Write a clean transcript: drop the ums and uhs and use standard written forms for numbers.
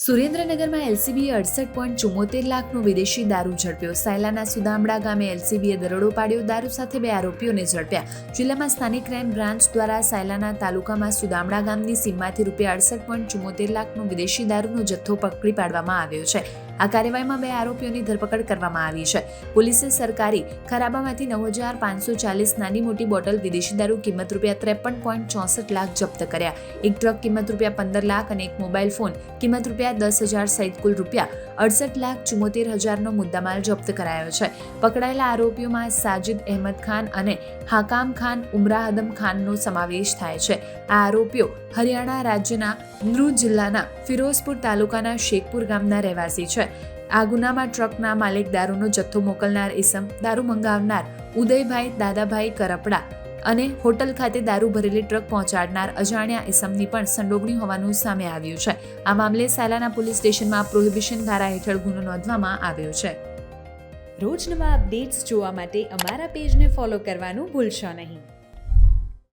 સુરેન્દ્રનગરમાં એલસીબીએ 68.74 લાખનો વિદેશી દારૂ ઝડપ્યો. સાયલાના સુદામડા ગામે એલસીબીએ દરોડો પાડ્યો. દારૂ સાથે 2 આરોપીઓને ઝડપ્યા. જિલ્લામાં સ્થાનિક ક્રાઇમ બ્રાન્ચ દ્વારા સાયલાના તાલુકામાં સુદામડા ગામની સીમમાંથી ₹68.74 લાખનો વિદેશી દારૂનો જથ્થો પકડી પાડવામાં આવ્યો છે. આ કાર્યવાહીમાં 2 આરોપીઓની ધરપકડ કરવામાં આવી છે. પોલીસે સરકારી ખરાબામાંથી 9,540 નાની મોટી બોટલ વિદેશી દારૂ કિંમત ₹53.64 લાખ જપ્ત કર્યા. એક ટ્રક કિંમત ₹15 લાખ અને એક મોબાઈલ ફોન કિંમત ₹10,000 સહિત કુલ ₹68,74,000નો મુદ્દામાલ જપ્ત કરાયો છે. પકડાયેલા આરોપીઓમાં સાજિદ અહેમદ ખાન અને હાકામ ખાન ઉમરાહદમ ખાનનો સમાવેશ થાય છે. આ આરોપીઓ હરિયાણા રાજ્યના નૃ જિલ્લાના ફિરોઝપુર તાલુકાના શેખપુર ગામના રહેવાસી છે. આ ગુનામાં ટ્રકના માલિક, દારૂનો જથ્થો મોકલનાર ઇસમ, દારૂ મંગાવનાર ઉદયભાઈ દાદાભાઈ કરપડા અને હોટલ ખાતે દારૂ ભરેલી ટ્રક પહોંચાડનાર અજાણ્યા ઇસમની પણ સંડોવણી હોવાનું સામે આવ્યું છે. આ મામલે સાયલાના પોલીસ સ્ટેશનમાં પ્રોહિબિશન ધારા હેઠળ ગુનો નોંધવામાં આવ્યો છે. રોજ નવા અપડેટ્સ જોવા માટે અમારા પેજને ફોલો કરવાનું ભૂલશો નહીં.